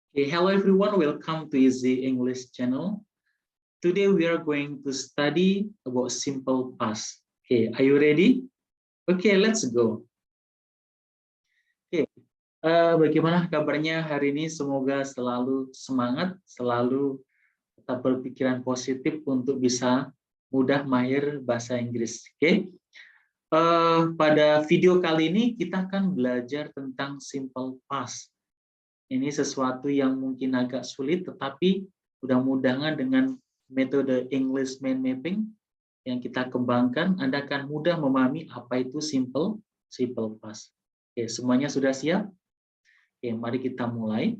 Okay, hello everyone, welcome to Easy English channel. Today we are going to study about simple past. Okay, are you ready? Okay, let's go. Okay, bagaimana kabarnya hari ini? Semoga selalu semangat, selalu tetap berpikiran positif untuk bisa mudah mahir bahasa Inggris. Okay, pada video kali ini kita akan belajar tentang simple past. Ini sesuatu yang mungkin agak sulit, tetapi mudah-mudahan dengan metode English mind mapping yang kita kembangkan, Anda akan mudah memahami apa itu simple past. Oke, semuanya sudah siap? Oke, mari kita mulai.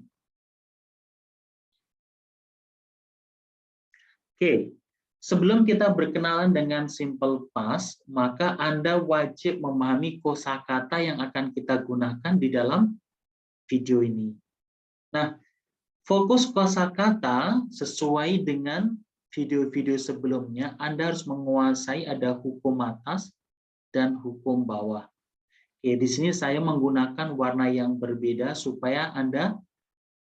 Oke, sebelum kita berkenalan dengan simple past, maka Anda wajib memahami kosakata yang akan kita gunakan di dalam video ini. Nah, fokus kosakata sesuai dengan video-video sebelumnya, Anda harus menguasai ada hukum atas dan hukum bawah. Oke, di sini saya menggunakan warna yang berbeda supaya Anda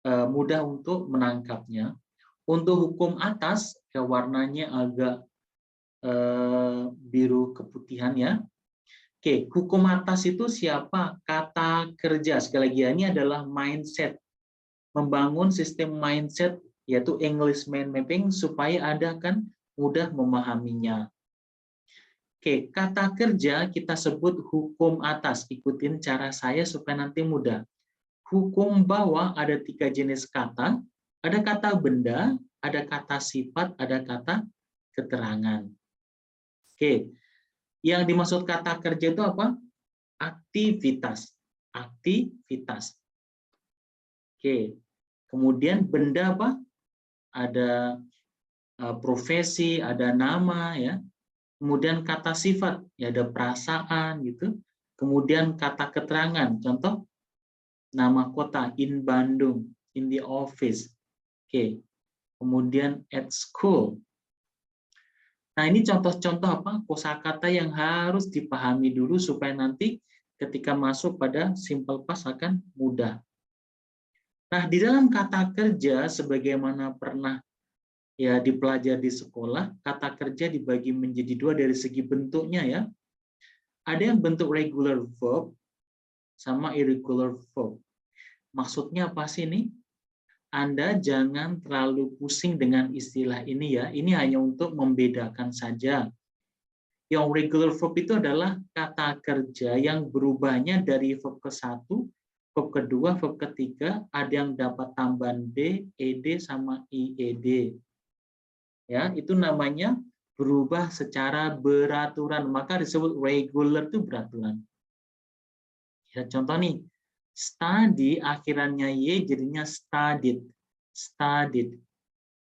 mudah untuk menangkapnya. Untuk hukum atas, warnanya agak biru keputihan ya. Oke, hukum atas itu siapa? Kata kerja. Sekali lagi, ini adalah mindset. Membangun sistem mindset yaitu English mind mapping supaya Anda akan mudah memahaminya. Oke, kata kerja kita sebut hukum atas. Ikutin cara saya supaya nanti mudah. Hukum bawah ada 3 jenis kata. Ada kata benda, ada kata sifat, ada kata keterangan. Oke, yang dimaksud kata kerja itu apa? Aktivitas. Aktivitas. Oke. Kemudian benda apa? Ada profesi, ada nama ya. Kemudian kata sifat, ya ada perasaan gitu. Kemudian kata keterangan, contoh nama kota in Bandung, in the office. Oke. Kemudian at school. Nah, ini contoh-contoh apa? Kosakata yang harus dipahami dulu supaya nanti ketika masuk pada simple past akan mudah. Nah, di dalam kata kerja, sebagaimana pernah ya dipelajari di sekolah, kata kerja dibagi menjadi 2 dari segi bentuknya ya. Ada yang bentuk regular verb sama irregular verb. Maksudnya apa sih ini? Anda jangan terlalu pusing dengan istilah ini ya. Ini hanya untuk membedakan saja. Yang regular verb itu adalah kata kerja yang berubahnya dari verb ke-1, verb kedua, verb ketiga, ada yang dapat tambahan D, ED, sama IED. Ya, itu namanya berubah secara beraturan, maka disebut regular itu beraturan. Ya, contoh nih, study akhirannya Y jadinya studied, studied.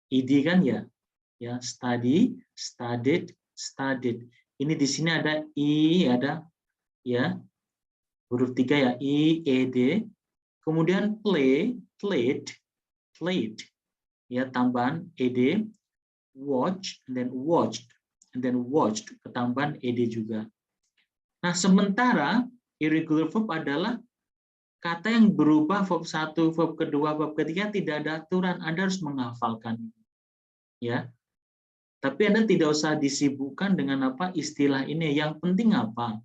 ID kan ya, ya study, studied, studied. Ini di sini ada I, ada ya huruf 3 ya, I, E, D. Kemudian play, played, played. Ya, tambahan ED, watch, and then watched, and then watched, ketambahan ED juga. Nah, sementara irregular verb adalah kata yang berubah verb 1, verb kedua, verb ketiga tidak ada aturan, Anda harus menghafalkan. Ya. Tapi Anda tidak usah disibukkan dengan apa istilah ini. Yang penting apa?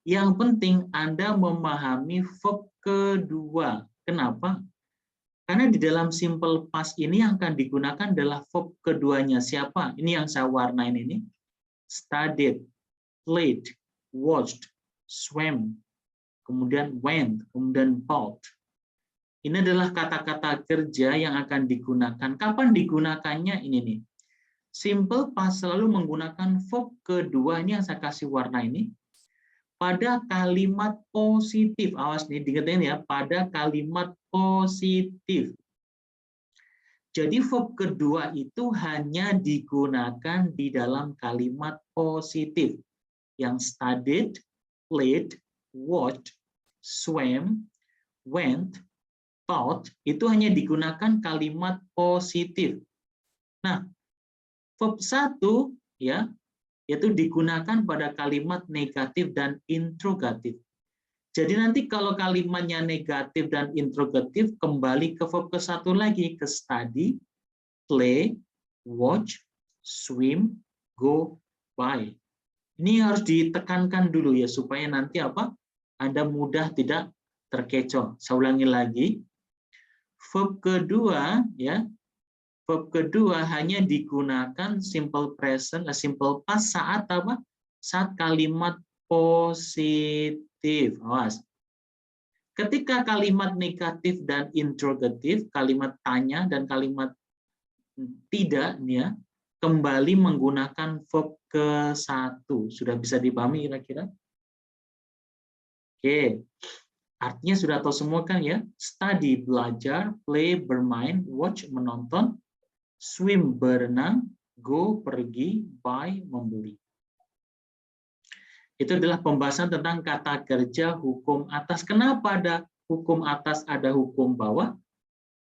Yang penting Anda memahami verb kedua. Kenapa? Karena di dalam simple past ini yang akan digunakan adalah verb keduanya. Siapa? Ini yang saya warnain ini. Studied, played, watched, swam, kemudian went, kemudian bought. Ini adalah kata-kata kerja yang akan digunakan. Kapan digunakannya? Ini nih. Simple past selalu menggunakan verb kedua, ini yang saya kasih warna ini, pada kalimat positif. Awas nih, diingetin ya, pada kalimat positif. Jadi verb kedua itu hanya digunakan di dalam kalimat positif. Yang studied, played, watched, swam, went, taught, itu hanya digunakan kalimat positif. Nah, verb 1 ya, yaitu digunakan pada kalimat negatif dan interrogatif. Jadi nanti kalau kalimatnya negatif dan interrogatif, kembali ke verb ke satu lagi, ke study, play, watch, swim, go, buy. Ini harus ditekankan dulu ya, supaya nanti apa? Anda mudah tidak terkecoh. Saya ulangi lagi. Verb kedua ya, verb kedua hanya digunakan simple present, simple past saat apa? Saat kalimat positif. Awas. Ketika kalimat negatif dan interrogatif, kalimat tanya dan kalimat tidak, ya, kembali menggunakan verb ke satu. Sudah bisa dipahami kira-kira? Oke, artinya sudah tahu semua kan ya? Study, belajar, play, bermain, watch, menonton, swim, berenang, go, pergi, buy, membeli. Itu adalah pembahasan tentang kata kerja hukum atas. Kenapa ada hukum atas, ada hukum bawah?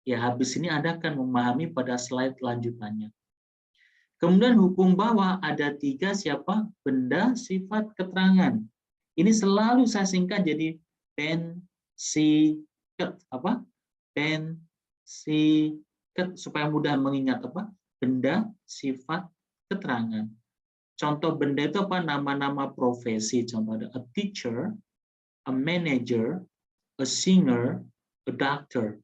Ya, habis ini Anda akan memahami pada slide lanjutannya. Kemudian hukum bawah ada 3 siapa? Benda, sifat, keterangan. Ini selalu saya singkat jadi pen, si, ket. Apa? Pen, si, ket, supaya mudah mengingat apa? Benda, sifat, keterangan. Contoh benda itu apa? Nama-nama profesi. Contoh ada a teacher, a manager, a singer, a doctor.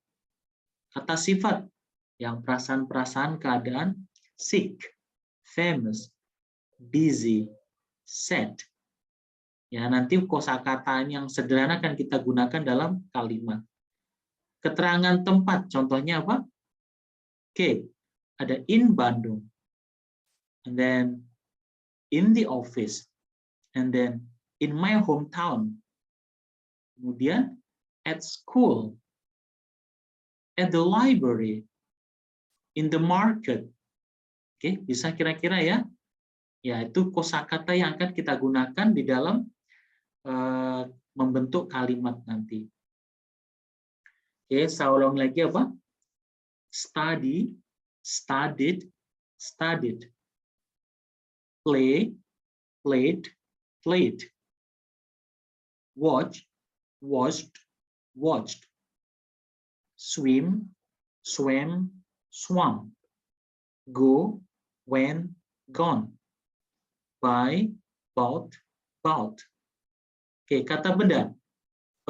Kata sifat yang perasaan-perasaan keadaan, sick, famous, busy, sad. Ya, nanti kosakata yang sederhana akan kita gunakan dalam kalimat. Keterangan tempat, contohnya apa? Oke, ada in Bandung, and then in the office, and then in my hometown. Kemudian at school, at the library, in the market. Oke, bisa kira-kira ya? Ya, itu kosakata yang akan kita gunakan di dalam membentuk kalimat nanti. Oke, saya ulang lagi apa? Study, studied, studied. Play, played, played. Watch, watched, watched. Swim, swam, swam. Go, went, gone. Buy, bought, bought. Oke, kata benda.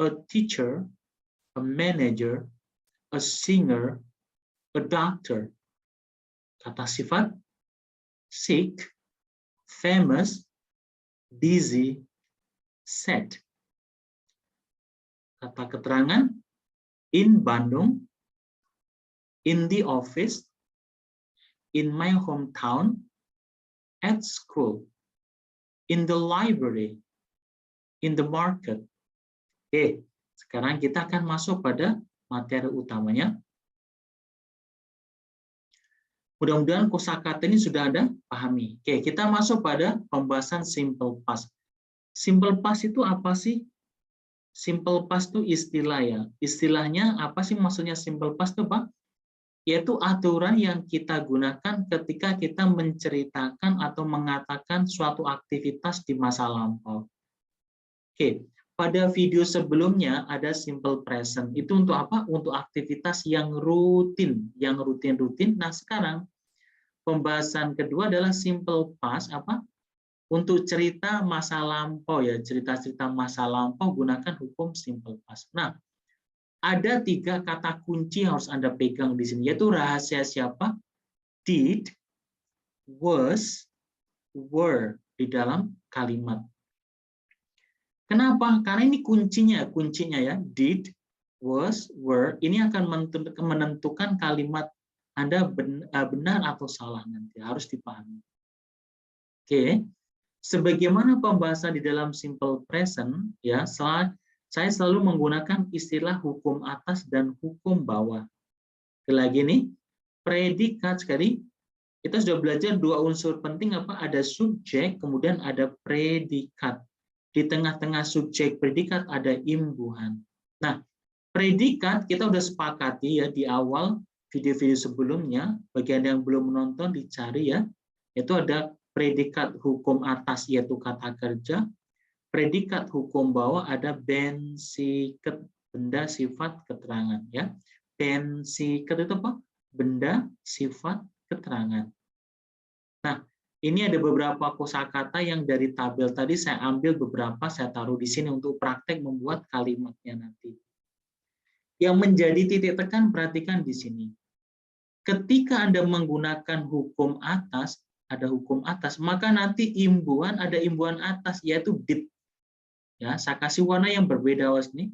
A teacher, a manager, a singer, a doctor. Kata sifat, sick, famous, busy, sad. Kata keterangan, in Bandung, in the office, in my hometown, at school, in the library, in the market. Oke, sekarang kita akan masuk pada materi utamanya. Mudah-mudahan kosakata ini sudah Anda pahami. Oke, kita masuk pada pembahasan simple past. Simple past itu apa sih? Simple past itu istilah ya. Istilahnya apa sih maksudnya simple past itu, Pak? Yaitu aturan yang kita gunakan ketika kita menceritakan atau mengatakan suatu aktivitas di masa lampau. Oke, pada video sebelumnya ada simple present. Itu untuk apa? Untuk aktivitas yang rutin, rutin. Nah, sekarang pembahasan kedua adalah simple past apa? Untuk cerita masa lampau ya, cerita-cerita masa lampau gunakan hukum simple past. Nah, ada 3 kata kunci yang harus Anda pegang di sini, yaitu rahasia siapa? Did, was, were di dalam kalimat. Kenapa? Karena ini kuncinya ya. Did, was, were. Ini akan menentukan kalimat Anda benar atau salah nanti. Harus dipahami. Oke. Sebagaimana pembahasan di dalam simple present, ya, saya selalu menggunakan istilah hukum atas dan hukum bawah. Lagi nih, predikat sekali. Kita sudah belajar 2 unsur penting apa? Ada subjek, kemudian ada predikat. Di tengah-tengah subjek predikat ada imbuhan. Nah, predikat kita udah sepakati ya di awal video-video sebelumnya. Bagi Anda yang belum menonton dicari ya. Itu ada predikat hukum atas yaitu kata kerja, predikat hukum bahwa ada bensiket, benda sifat keterangan, ya. Bensiket itu apa? Benda sifat keterangan. Nah, ini ada beberapa kosakata yang dari tabel tadi saya ambil beberapa, saya taruh di sini untuk praktek membuat kalimatnya nanti. Yang menjadi titik tekan, perhatikan di sini. Ketika Anda menggunakan hukum atas, ada hukum atas, maka nanti imbuhan ada imbuhan atas, yaitu did. Ya, saya kasih warna yang berbeda was nih.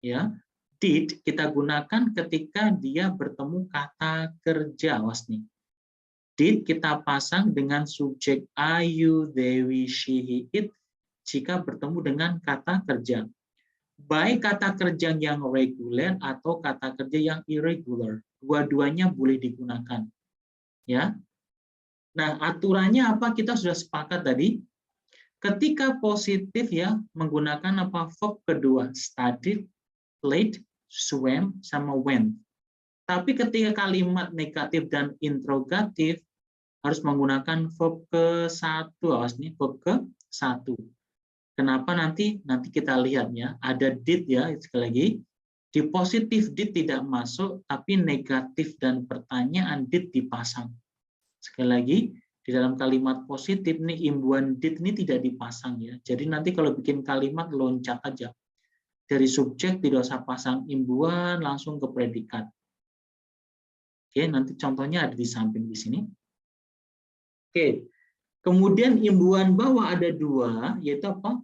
Ya, did kita gunakan ketika dia bertemu kata kerja was nih. Did kita pasang dengan subjek I, you, they, we, she, he, it jika bertemu dengan kata kerja. Baik kata kerja yang reguler atau kata kerja yang irregular, dua-duanya boleh digunakan. Ya. Nah, aturannya apa? Kita sudah sepakat tadi. Ketika positif ya menggunakan apa? Verb kedua, studied, played, swam, sama went. Tapi ketika kalimat negatif dan interrogatif harus menggunakan verb ke-1, awas nih, verb ke-1. Kenapa nanti kita lihat ya, ada did ya, sekali lagi. Di positif did tidak masuk, tapi negatif dan pertanyaan did dipasang. Sekali lagi, di dalam kalimat positif nih imbuhan did ini tidak dipasang ya. Jadi nanti kalau bikin kalimat loncat aja. Dari subjek tidak usah pasang imbuhan, langsung ke predikat. Oke, nanti contohnya ada di samping di sini. Oke, kemudian imbuhan bawah ada dua, yaitu apa?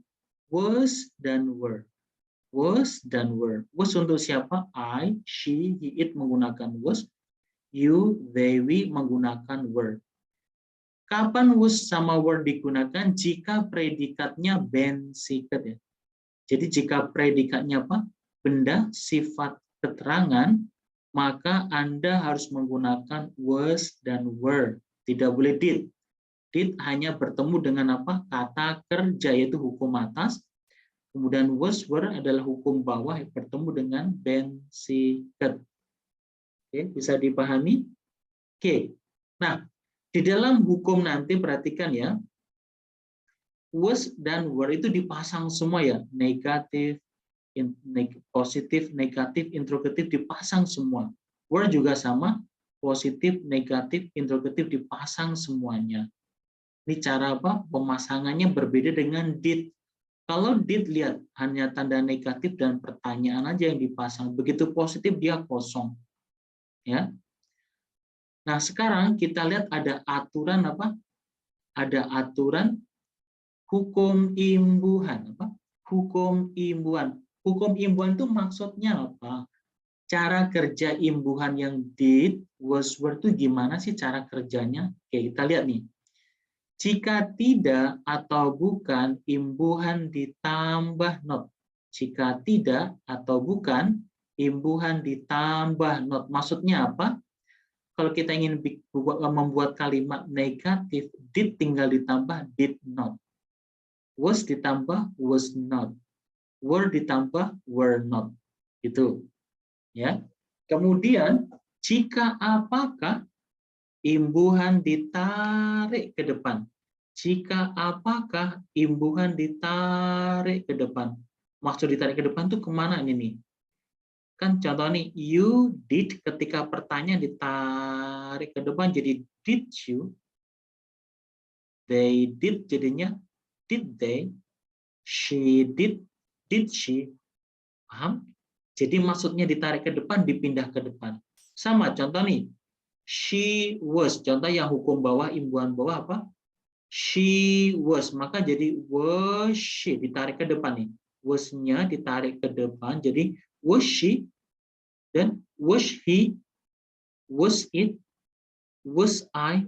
Was dan were. Was dan were. Was untuk siapa? I, she, he, it menggunakan was. You, they, we menggunakan were. Kapan was sama were digunakan? Jika predikatnya bensiket ya. Jadi jika predikatnya apa? Benda, sifat, keterangan, maka Anda harus menggunakan was dan were. Tidak boleh did. Did hanya bertemu dengan apa? Kata kerja, yaitu hukum atas. Kemudian was were adalah hukum bawah yang bertemu dengan bensiket. Oke, bisa dipahami? Oke. Nah, di dalam hukum nanti perhatikan ya. Was dan were itu dipasang semua ya. Negatif, positif, negatif, interrogatif dipasang semua. Were juga sama. Positif, negatif, interrogatif dipasang semuanya. Ini cara apa? Pemasangannya berbeda dengan did. Kalau did lihat hanya tanda negatif dan pertanyaan aja yang dipasang. Begitu positif dia kosong. Ya. Nah, sekarang kita lihat ada aturan apa? Ada aturan hukum imbuhan apa? Hukum imbuhan. Hukum imbuhan itu maksudnya apa? Cara kerja imbuhan yang did, was, were itu gimana sih cara kerjanya? Oke, kita lihat nih. Jika tidak atau bukan, imbuhan ditambah not. Jika tidak atau bukan, imbuhan ditambah not. Maksudnya apa? Kalau kita ingin membuat kalimat negatif, did tinggal ditambah did not. Was ditambah was not. Were ditambah were not. Gitu. Ya. Kemudian, jika apakah, imbuhan ditarik ke depan. Jika apakah imbuhan ditarik ke depan. Maksud ditarik ke depan tuh kemana ini nih? Kan contoh nih, you did ketika pertanyaan ditarik ke depan jadi did you. They did jadinya did they. She did she. Paham? Jadi maksudnya ditarik ke depan, dipindah ke depan. Sama contoh nih, she was, contoh yang hukum bawah, imbuhan bawah apa? She was, maka jadi was she, ditarik ke depan nih. Was-nya ditarik ke depan, jadi was she, dan was he, was it, was I.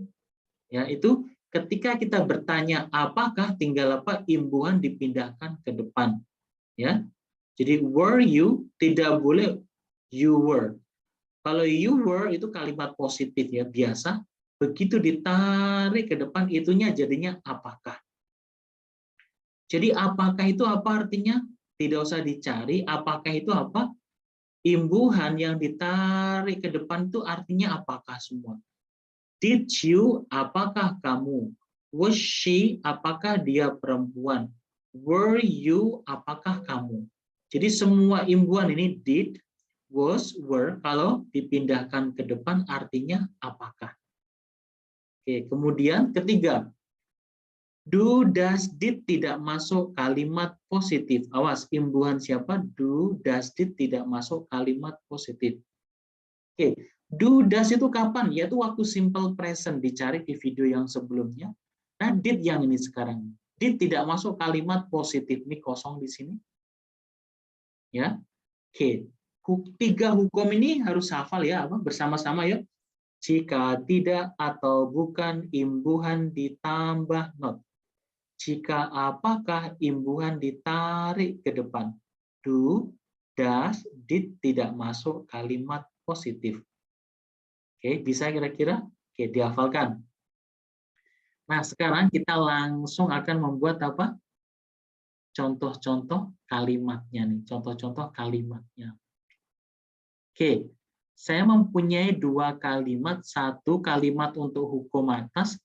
Ya, itu ketika kita bertanya apakah, tinggal apa? Imbuhan dipindahkan ke depan. Ya. Jadi were you, tidak boleh you were. Kalau you were itu kalimat positif ya, biasa. Begitu ditarik ke depan, itunya jadinya apakah. Jadi apakah itu apa artinya? Tidak usah dicari. Apakah itu apa? Imbuhan yang ditarik ke depan itu artinya apakah semua. Did you, apakah kamu? Was she, apakah dia perempuan? Were you, apakah kamu. Jadi semua imbuhan ini did, was, were, kalau dipindahkan ke depan artinya apakah. Oke, kemudian ketiga, do, does, did tidak masuk kalimat positif. Awas, imbuhan siapa? Do, does, did tidak masuk kalimat positif. Oke, do, does itu kapan? Yaitu waktu simple present, dicari di video yang sebelumnya. Nah, did yang ini sekarang. Did tidak masuk kalimat positif. Ini kosong di sini. Ya, oke. Tiga hukum ini harus hafal ya, bersama-sama ya. Jika tidak atau bukan imbuhan ditambah not. Jika apakah imbuhan ditarik ke depan. Do, does, did tidak masuk kalimat positif. Oke, bisa kira-kira? Oke, dihafalkan. Nah, sekarang kita langsung akan membuat apa? Contoh-contoh kalimatnya nih, contoh-contoh kalimatnya. Oke, saya mempunyai dua kalimat, satu kalimat untuk hukum atas,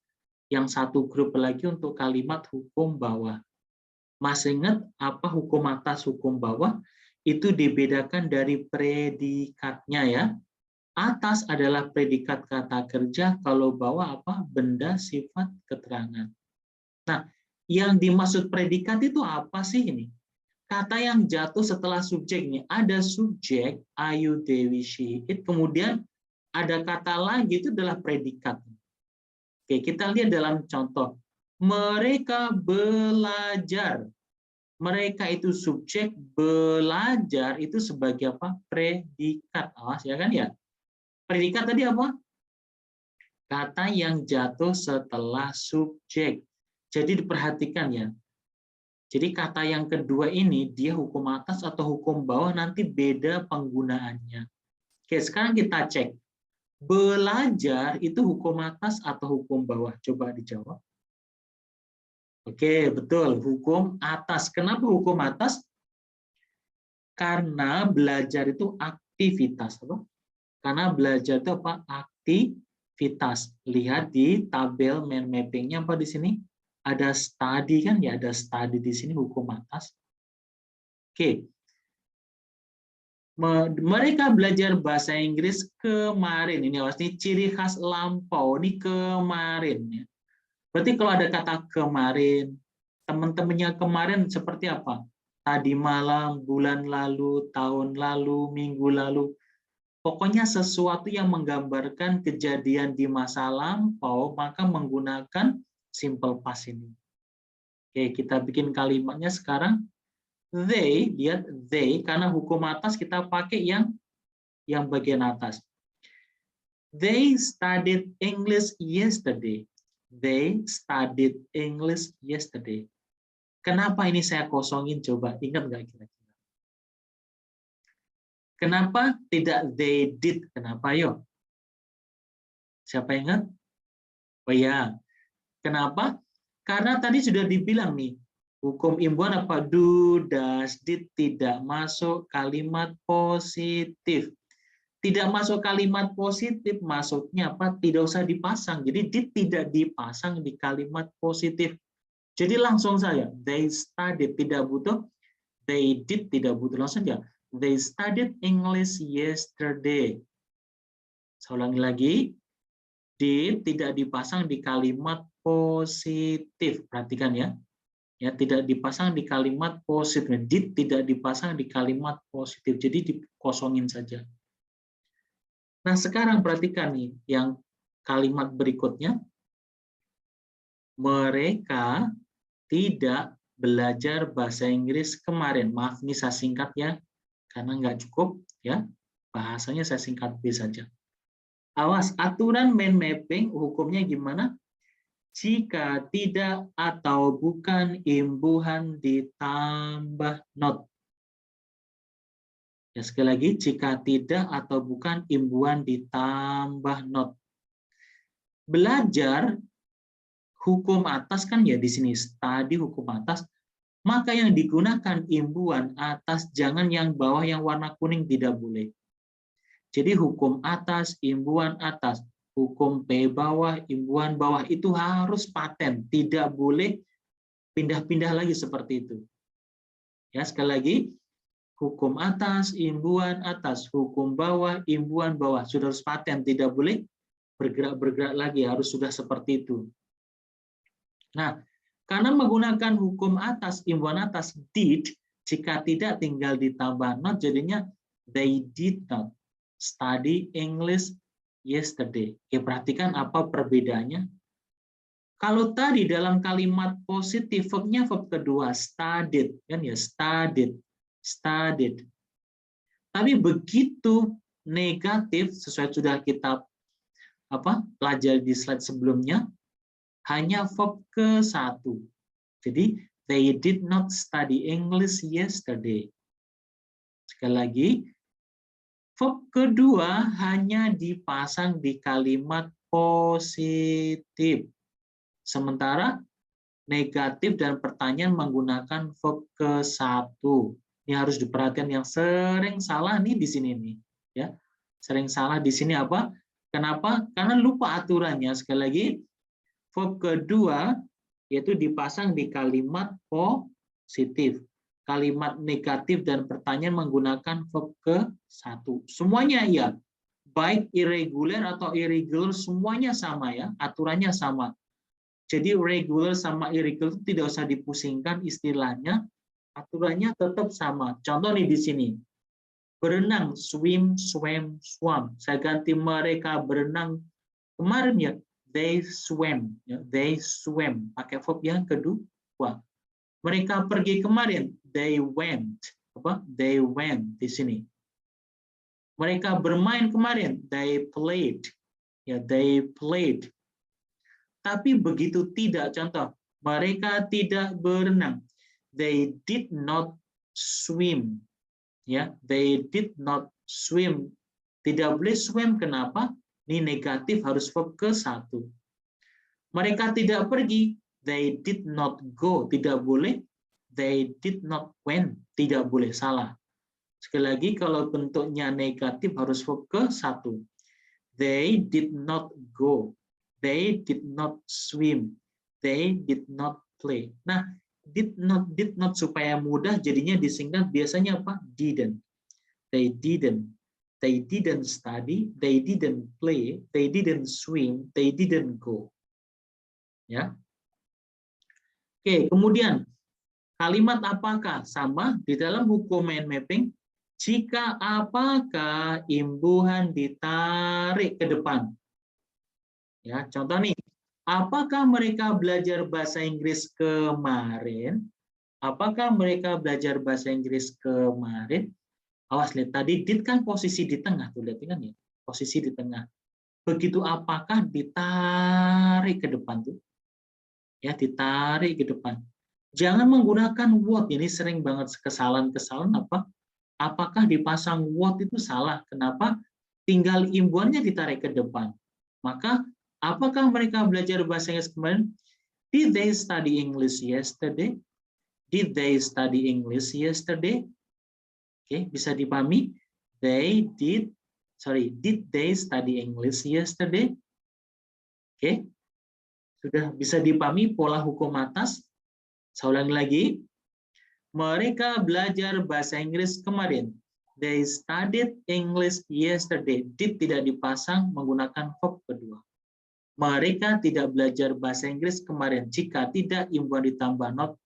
yang satu grup lagi untuk kalimat hukum bawah. Masih ingat apa hukum atas, hukum bawah? Itu dibedakan dari predikatnya ya. Atas adalah predikat kata kerja, kalau bawah apa? Benda, sifat, keterangan. Nah, yang dimaksud predikat itu apa sih ini? Kata yang jatuh setelah subjeknya. Ada subjek, Ayu, Dewi, she, it, kemudian ada kata lagi, itu adalah predikat. Oke, kita lihat dalam contoh. Mereka belajar. Mereka itu subjek, belajar itu sebagai apa? Predikat. Awas ya kan ya? Predikat tadi apa? Kata yang jatuh setelah subjek. Jadi diperhatikan ya. Jadi kata yang kedua ini, dia hukum atas atau hukum bawah, nanti beda penggunaannya. Oke, sekarang kita cek. Belajar itu hukum atas atau hukum bawah? Coba dijawab. Oke, betul. Hukum atas. Kenapa hukum atas? Karena belajar itu aktivitas. Karena belajar itu apa? Aktivitas. Lihat di tabel mind mapping-nya apa di sini? Ada study kan ya, ada study di sini hukum atas. Oke. Mereka belajar bahasa Inggris kemarin. Ini pasti ciri khas lampau, ini kemarin ya. Berarti kalau ada kata kemarin, teman-temannya kemarin seperti apa? Tadi malam, bulan lalu, tahun lalu, minggu lalu. Pokoknya sesuatu yang menggambarkan kejadian di masa lampau, maka menggunakan simple past ini. Oke, kita bikin kalimatnya sekarang. They, lihat they, karena hukum atas kita pakai yang bagian atas. They studied English yesterday. They studied English yesterday. Kenapa ini saya kosongin? Coba ingat nggak kira-kira? Kenapa tidak they did? Kenapa yo? Siapa ingat? Oh ya, kenapa? Karena tadi sudah dibilang nih, hukum imbuhan apa? Do, does, did tidak masuk kalimat positif. Tidak masuk kalimat positif, maksudnya apa? Tidak usah dipasang. Jadi did tidak dipasang di kalimat positif. Jadi langsung saja, they studied, tidak butuh, they did, tidak butuh, langsung saja. They studied English yesterday. Saya ulangi lagi, did tidak dipasang di kalimat positif. Perhatikan ya. Ya, tidak dipasang di kalimat positif. Did tidak dipasang di kalimat positif. Jadi dikosongin saja. Nah, sekarang perhatikan nih yang kalimat berikutnya. Mereka tidak belajar bahasa Inggris kemarin. Maaf, ini saya singkat ya, karena nggak cukup ya. Bahasanya saya singkat B saja. Awas, aturan mind mapping hukumnya gimana? Jika tidak atau bukan imbuhan ditambah not. Ya, sekali lagi, jika tidak atau bukan imbuhan ditambah not. Belajar hukum atas kan ya di sini study hukum atas, maka yang digunakan imbuhan atas, jangan yang bawah yang warna kuning, tidak boleh. Jadi hukum atas, imbuhan atas, hukum P bawah, imbuhan bawah itu harus paten, tidak boleh pindah-pindah lagi seperti itu. Ya, sekali lagi, hukum atas, imbuhan atas, hukum bawah, imbuhan bawah. Sudah harus paten, tidak boleh bergerak-bergerak lagi, harus sudah seperti itu. Nah, karena menggunakan hukum atas, imbuhan atas, did, jika tidak tinggal ditambah not, jadinya they did not study English yesterday. Oke, perhatikan apa perbedaannya. Kalau tadi dalam kalimat positif, verbnya verb kedua, studied, kan ya, studied, studied. Tapi begitu negatif, sesuai sudah kita pelajari di slide sebelumnya, hanya verb ke-1. Jadi, they did not study English yesterday. Sekali lagi, verb kedua hanya dipasang di kalimat positif. Sementara negatif dan pertanyaan menggunakan verb ke-1. Ini harus diperhatikan, yang sering salah nih di sini nih, ya. Sering salah di sini apa? Kenapa? Karena lupa aturannya. Sekali lagi, verb kedua yaitu dipasang di kalimat positif. Kalimat negatif dan pertanyaan menggunakan verb ke-1. Semuanya ya. Baik irregular atau irregular semuanya sama ya, aturannya sama. Jadi regular sama irregular itu tidak usah dipusingkan istilahnya, aturannya tetap sama. Contoh nih di sini, berenang, swim, swam, swam. Saya ganti mereka berenang kemarin ya, they swam, ya, they swam. Pakai verb yang kedua. Mereka pergi kemarin, they went, they went di sini. Mereka bermain kemarin, they played, ya, they played. Tapi begitu tidak, contoh, mereka tidak berenang. They did not swim. Ya, they did not swim. Tidak boleh swim, kenapa? Ini negatif, harus verb ke-1. Mereka tidak pergi. They did not go. Tidak boleh. They did not went. Tidak boleh, salah. Sekali lagi, kalau bentuknya negatif harus verb ke-1. They did not go. They did not swim. They did not play. Nah, did not supaya mudah jadinya disingkat biasanya apa? Didn't. They didn't. They didn't study. They didn't play. They didn't swim. They didn't go. Ya. Oke, kemudian kalimat apakah sama di dalam hukum mind mapping? Jika apakah imbuhan ditarik ke depan. Ya, contoh nih, apakah mereka belajar bahasa Inggris kemarin? Apakah mereka belajar bahasa Inggris kemarin? Awas lihat, tadi did kan posisi di tengah tuh, lihat kan ya, posisi di tengah. Begitu apakah ditarik ke depan tuh, ya ditarik ke depan. Jangan menggunakan what, ini sering banget kesalahan-kesalahan apa? Apakah dipasang what itu salah? Kenapa? Tinggal imbuhannya ditarik ke depan. Maka apakah mereka belajar bahasa Inggris kemarin? Did they study English yesterday? Did they study English yesterday? Oke, bisa dipahami? Did they study English yesterday? Oke, sudah bisa dipahami pola hukum atas? Saya ulangi lagi. Mereka belajar bahasa Inggris kemarin. They studied English yesterday. Did tidak dipasang menggunakan verb kedua. Mereka tidak belajar bahasa Inggris kemarin. Jika tidak, imbuhan ditambah not.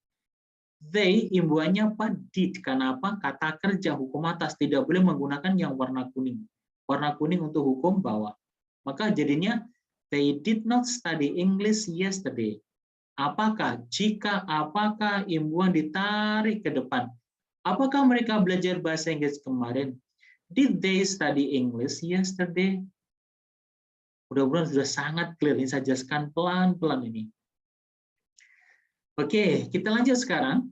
They, imbuhannya apa? Did. Karena apa? Kata kerja hukum atas. Tidak boleh menggunakan yang warna kuning. Warna kuning untuk hukum bawah. Maka jadinya, they did not study English yesterday. Apakah? Jika apakah imbuhan ditarik ke depan. Apakah mereka belajar bahasa Inggris kemarin? Did they study English yesterday? Mudah-mudahan sudah sangat clear. Ini saya jelaskan pelan-pelan ini. Oke, kita lanjut sekarang.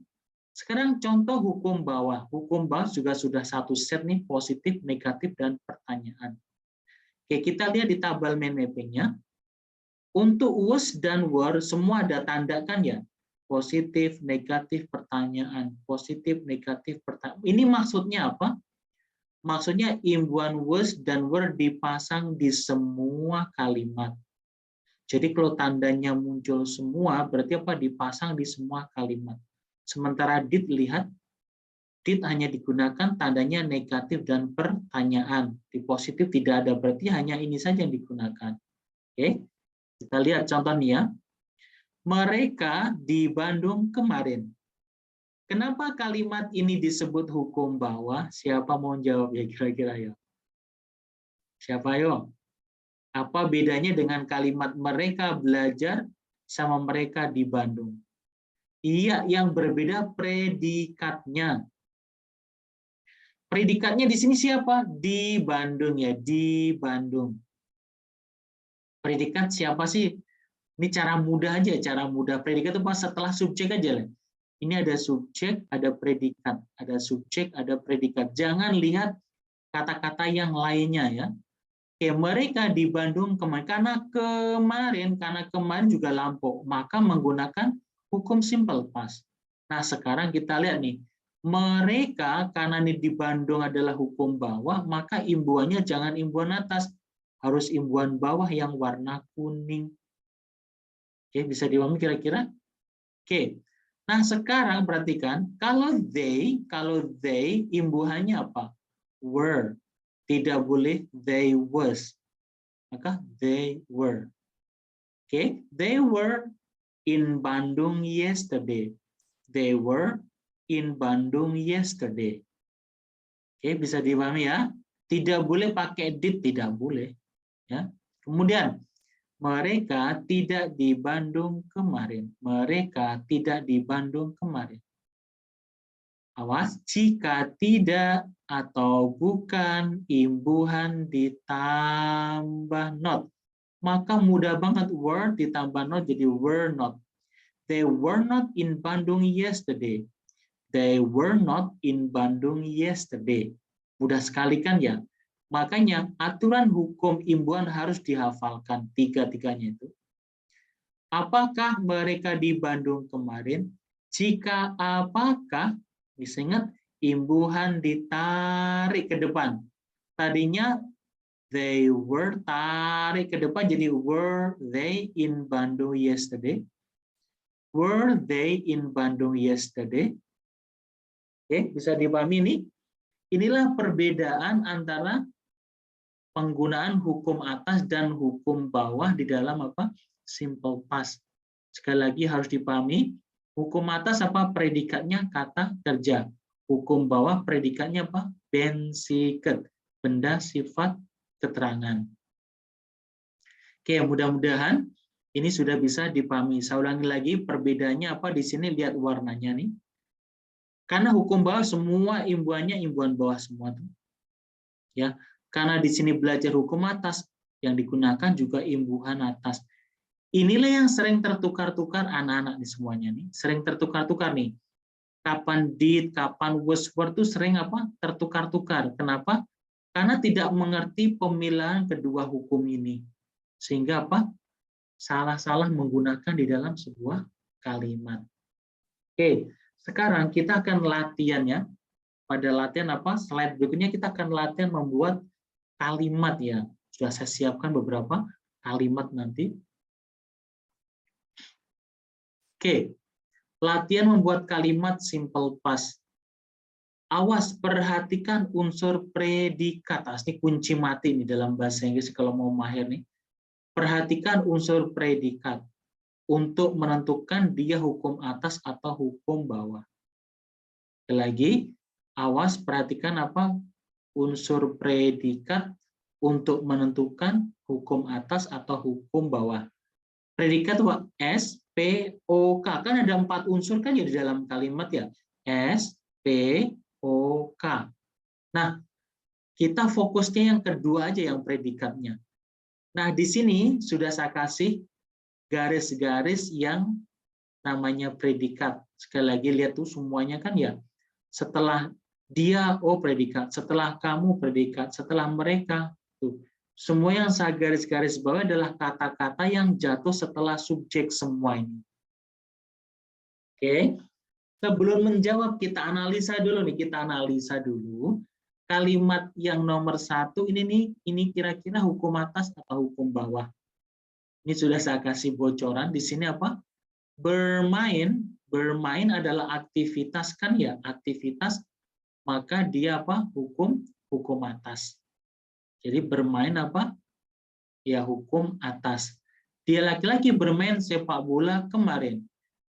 Sekarang contoh hukum bawah. Hukum bawah juga sudah satu set nih, positif, negatif, dan pertanyaan. Oke, kita lihat di tabel mind mapping-nya. Untuk was dan were semua ada tanda kan ya? Positif, negatif, pertanyaan. Positif, negatif, pertanyaan. Ini maksudnya apa? Maksudnya imbuhan was dan were dipasang di semua kalimat. Jadi kalau tandanya muncul semua, berarti apa? Dipasang di semua kalimat. Sementara did, lihat, did hanya digunakan tandanya negatif dan pertanyaan. Di positif tidak ada, berarti hanya ini saja yang digunakan. Oke, kita lihat contohnya. Mereka di Bandung kemarin. Kenapa kalimat ini disebut hukum bawah? Siapa mau jawab ya kira-kira ya? Siapa yo? Apa bedanya dengan kalimat mereka belajar sama mereka di Bandung? Iya, yang berbeda predikatnya. Predikatnya di sini siapa? Di Bandung ya, di Bandung. Predikat siapa sih? Ini cara mudah aja, cara mudah. Predikat itu pas setelah subjek aja lah. Ini ada subjek, ada predikat, ada subjek, ada predikat. Jangan lihat kata-kata yang lainnya ya. Oke, mereka di Bandung kemarin, karena kemarin juga lampau, maka menggunakan hukum simple past. Nah, sekarang kita lihat nih. Mereka karena ini di Bandung adalah hukum bawah, maka imbuhannya jangan imbuhan atas, harus imbuhan bawah yang warna kuning. Oke, bisa dipahami kira-kira? Oke. Nah, sekarang perhatikan, kalau they imbuhannya apa? Were. Tidak boleh they was. Maka they were. Oke, they were in Bandung yesterday. They were in Bandung yesterday. Oke, bisa dipahami ya? Tidak boleh pakai did, tidak boleh. Ya. Kemudian mereka tidak di Bandung kemarin. Mereka tidak di Bandung kemarin. Awas, jika tidak atau bukan imbuhan ditambah not. Maka mudah banget were ditambah not jadi were not. They were not in Bandung yesterday. They were not in Bandung yesterday. Mudah sekali kan ya? Makanya aturan hukum imbuhan harus dihafalkan tiga-tiganya itu. Apakah mereka di Bandung kemarin? Jika apakah, bisa ingat, imbuhan ditarik ke depan. Tadinya they were, tarik ke depan jadi were they in Bandung yesterday? Were they in Bandung yesterday? Oke, bisa dipahami ini? Inilah perbedaan antara penggunaan hukum atas dan hukum bawah di dalam apa? Simple past. Sekali lagi harus dipahami, hukum atas apa? Predikatnya kata kerja. Hukum bawah predikatnya apa? Bensiket, benda, sifat, keterangan. Oke, mudah-mudahan ini sudah bisa dipahami. Saya ulangi lagi, perbedaannya apa di sini? Lihat warnanya nih. Karena hukum bawah semua imbuhannya imbuhan bawah semua tuh. Ya, karena di sini belajar hukum atas, yang digunakan juga imbuhan atas. Inilah yang sering tertukar-tukar anak-anak di semuanya nih, sering tertukar-tukar nih. Kapan did, kapan was, were itu sering apa? Tertukar-tukar. Kenapa? Karena tidak mengerti pemilahan kedua hukum ini. Sehingga apa? Salah-salah menggunakan di dalam sebuah kalimat. Oke, sekarang kita akan latihan ya. Pada latihan apa? Slide berikutnya kita akan latihan membuat kalimat ya. Sudah saya siapkan beberapa kalimat nanti. Oke, latihan membuat kalimat simple past. Awas, perhatikan unsur predikat. Ini kunci mati nih dalam bahasa Inggris kalau mau mahir nih. Perhatikan unsur predikat untuk menentukan dia hukum atas atau hukum bawah. Sekali lagi, awas perhatikan apa unsur predikat untuk menentukan hukum atas atau hukum bawah. Predikat apa? S, P, O, K. Kan ada 4 unsur kan ya di dalam kalimat ya. S, P, O, K. Nah, kita fokusnya yang kedua aja yang predikatnya. Nah, di sini sudah saya kasih garis-garis yang namanya predikat. Sekali lagi lihat tuh semuanya kan ya. Setelah dia, oh predikat. Setelah kamu predikat. Setelah mereka. Tuh. Semua yang saya garis-garis bawah adalah kata-kata yang jatuh setelah subjek semua ini. Oke. Sebelum menjawab, kita analisa dulu nih. Kita analisa dulu. Kalimat yang nomor 1 ini nih, ini kira-kira hukum atas atau hukum bawah. Ini sudah saya kasih bocoran di sini apa? Bermain, bermain adalah aktivitas kan ya, aktivitas, maka dia apa? Hukum atas. Jadi bermain apa? Ya hukum atas. Dia laki-laki bermain sepak bola kemarin.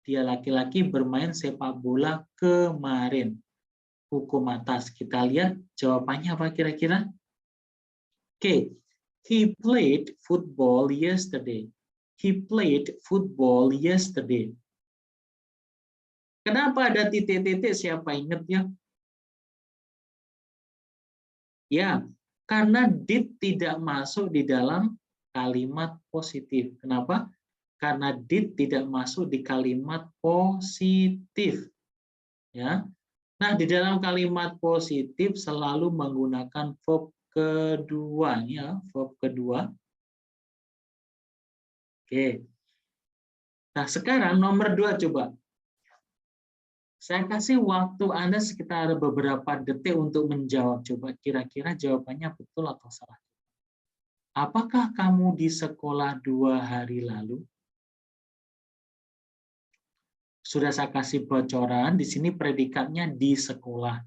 Dia laki-laki bermain sepak bola kemarin. Hukum atas. Kita lihat jawabannya apa kira-kira? Oke. He played football yesterday. He played football yesterday. Kenapa ada titik-titik? Siapa ingat ya? Ya, karena did tidak masuk di dalam kalimat positif. Kenapa? Karena did tidak masuk di kalimat positif. Ya. Nah, di dalam kalimat positif selalu menggunakan verb kedua, ya, verb kedua. Oke. Nah, sekarang nomor 2 coba. Saya kasih waktu Anda sekitar beberapa detik untuk menjawab. Coba kira-kira jawabannya betul atau salah. Apakah kamu di sekolah 2 hari lalu? Sudah saya kasih bocoran, di sini predikatnya di sekolah.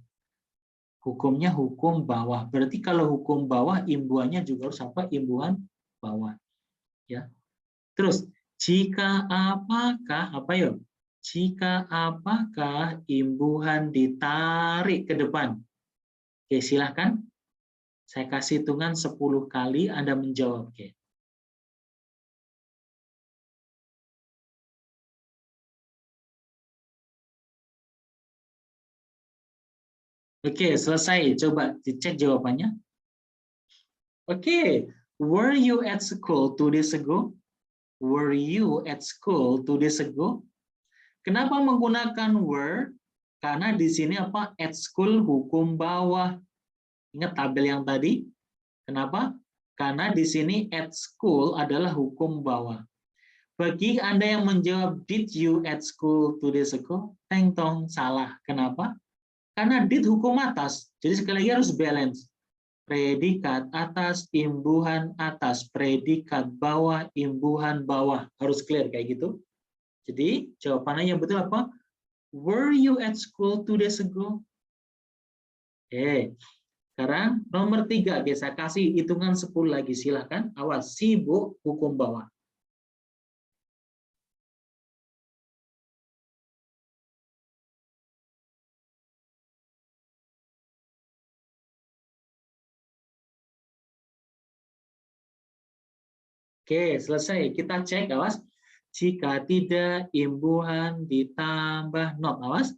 Hukumnya hukum bawah. Berarti kalau hukum bawah, imbuhannya juga harus apa? Imbuhan bawah. Ya. Terus, jika apakah, apa yuk? Jika apakah imbuhan ditarik ke depan? Oke, silahkan. Saya kasih hitungan 10 kali, Anda menjawab. Oke. Oke, selesai. Coba dicek jawabannya. Oke, were you at school 2 days ago? Were you at school 2 days ago? Kenapa menggunakan were? Karena di sini apa? At school hukum bawah. Ingat tabel yang tadi? Kenapa? Karena di sini at school adalah hukum bawah. Bagi Anda yang menjawab did you at school 2 days ago? Teng tong, salah. Kenapa? Karena did hukum atas. Jadi sekali lagi harus balance. Predikat atas, imbuhan atas. Predikat bawah, imbuhan bawah. Harus clear kayak gitu. Jadi jawabannya yang betul apa? Were you at school 2 days ago? Oke. Sekarang nomor 3. Oke, saya kasih hitungan 10 lagi. Silahkan. Awas, sibuk hukum bawah. Oke, selesai. Kita cek, awas. Jika tidak, imbuhan ditambah not. Awas.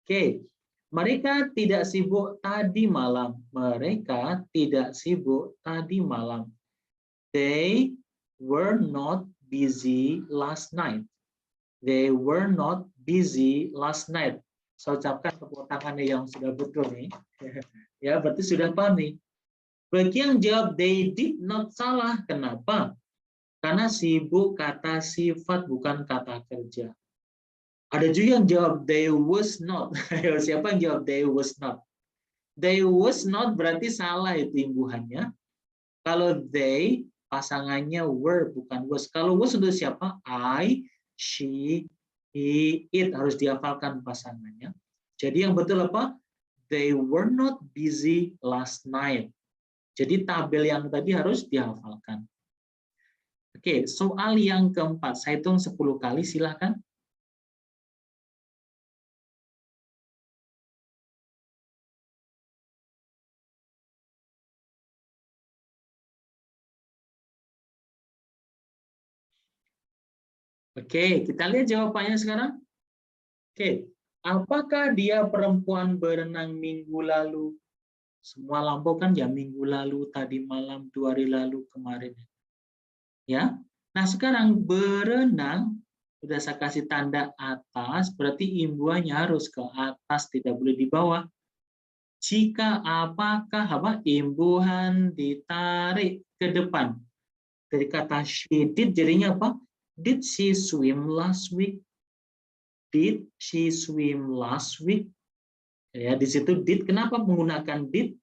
Oke, mereka tidak sibuk tadi malam. Mereka tidak sibuk tadi malam. They were not busy last night. They were not busy last night. Saya ucapkan tepuk tangannya yang sudah betul nih. Ya, berarti sudah paham nih. Bagi yang jawab they did not salah. Kenapa? Karena sibuk kata sifat bukan kata kerja. Ada juga yang jawab they was not. Siapa yang jawab they was not? They was not berarti salah itu imbuhannya. Kalau they pasangannya were bukan was. Kalau was untuk siapa? I, she, he, it harus dihafalkan pasangannya. Jadi yang betul apa? They were not busy last night. Jadi tabel yang tadi harus dihafalkan. Oke, soal yang keempat. Saya hitung 10 kali, silahkan. Oke, kita lihat jawabannya sekarang. Oke, apakah dia perempuan berenang minggu lalu? Semua lampau kan ya minggu lalu, tadi malam, 2 hari lalu, kemarin. Ya. Nah, sekarang berenang sudah saya kasih tanda atas, berarti imbuhannya harus ke atas, tidak boleh di bawah. Jika apakah apa imbuhan ditarik ke depan. Dari kata she did jadinya apa? Did she swim last week? Did she swim last week? Ya, di situ did. Kenapa menggunakan did?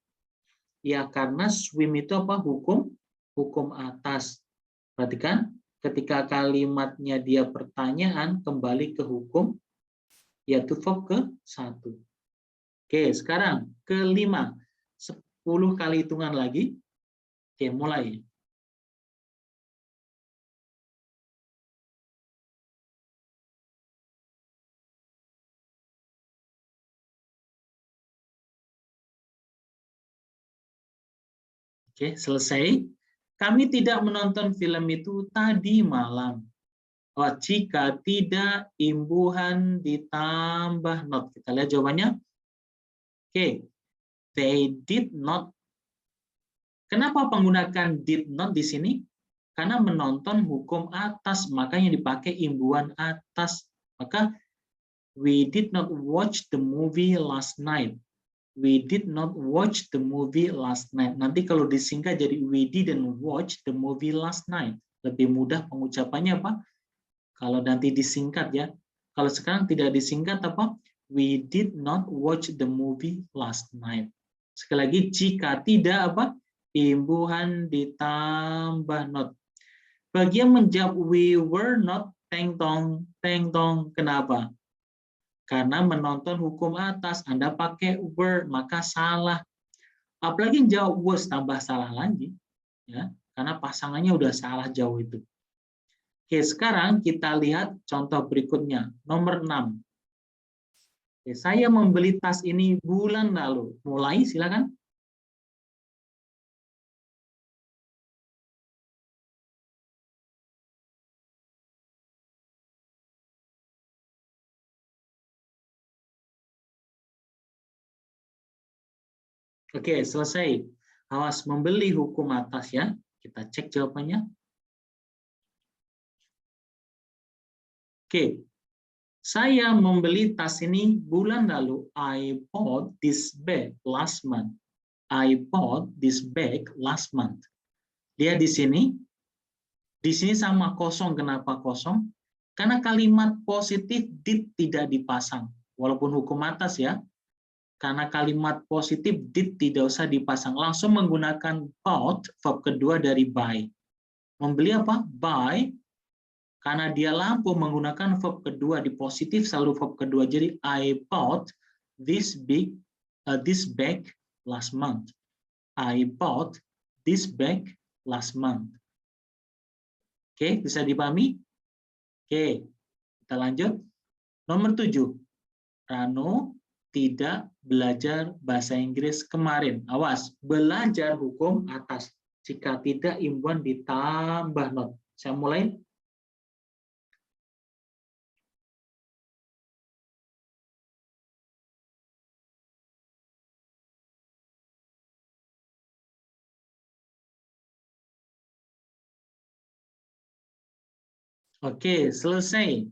Ya, karena swim itu apa? Hukum atas. Perhatikan, Ketika kalimatnya dia pertanyaan, kembali ke hukum, yaitu verb ke-1. Oke, sekarang kelima. 10 kali hitungan lagi. Oke, mulai. Oke, selesai. Kami tidak menonton film itu tadi malam. Oh, jika tidak, imbuhan ditambah not. Kita lihat jawabannya. Oke, they did not. Kenapa menggunakan did not di sini? Karena menonton hukum atas, makanya dipakai imbuhan atas. Maka, we did not watch the movie last night. We did not watch the movie last night. Nanti kalau disingkat jadi we didn't watch the movie last night. Lebih mudah pengucapannya apa? Kalau nanti disingkat ya. Kalau sekarang tidak disingkat apa? We did not watch the movie last night. Sekali lagi, jika tidak apa? Imbuhan ditambah not. Bagi yang menjawab we were not, teng tong. Kenapa? Karena menonton hukum atas, Anda pakai were, maka salah. Apalagi jawab was, tambah salah lagi. Ya, karena pasangannya udah salah jauh itu. Oke, sekarang kita lihat contoh berikutnya. Nomor 6. Oke, saya membeli tas ini bulan lalu. Mulai, silakan. Oke, selesai. Awas, membeli hukum atas ya. Kita cek jawabannya. Oke, saya membeli tas ini bulan lalu. I bought this bag last month. I bought this bag last month. Lihat di sini sama kosong. Kenapa kosong? Karena kalimat positif did tidak dipasang. Walaupun hukum atas ya. Karena kalimat positif did tidak usah dipasang. Langsung menggunakan bought, verb kedua dari buy. Membeli apa? Buy. Karena dia lampu menggunakan verb kedua di positif selalu verb kedua. Jadi I bought this bag last month. I bought this bag last month. Oke, bisa dipahami? Oke, kita lanjut. Nomor 7. Rano tidak belajar bahasa Inggris kemarin. Awas, belajar hukum atas. Jika tidak, imbuhan ditambah not. Saya mulai. Oke, selesai.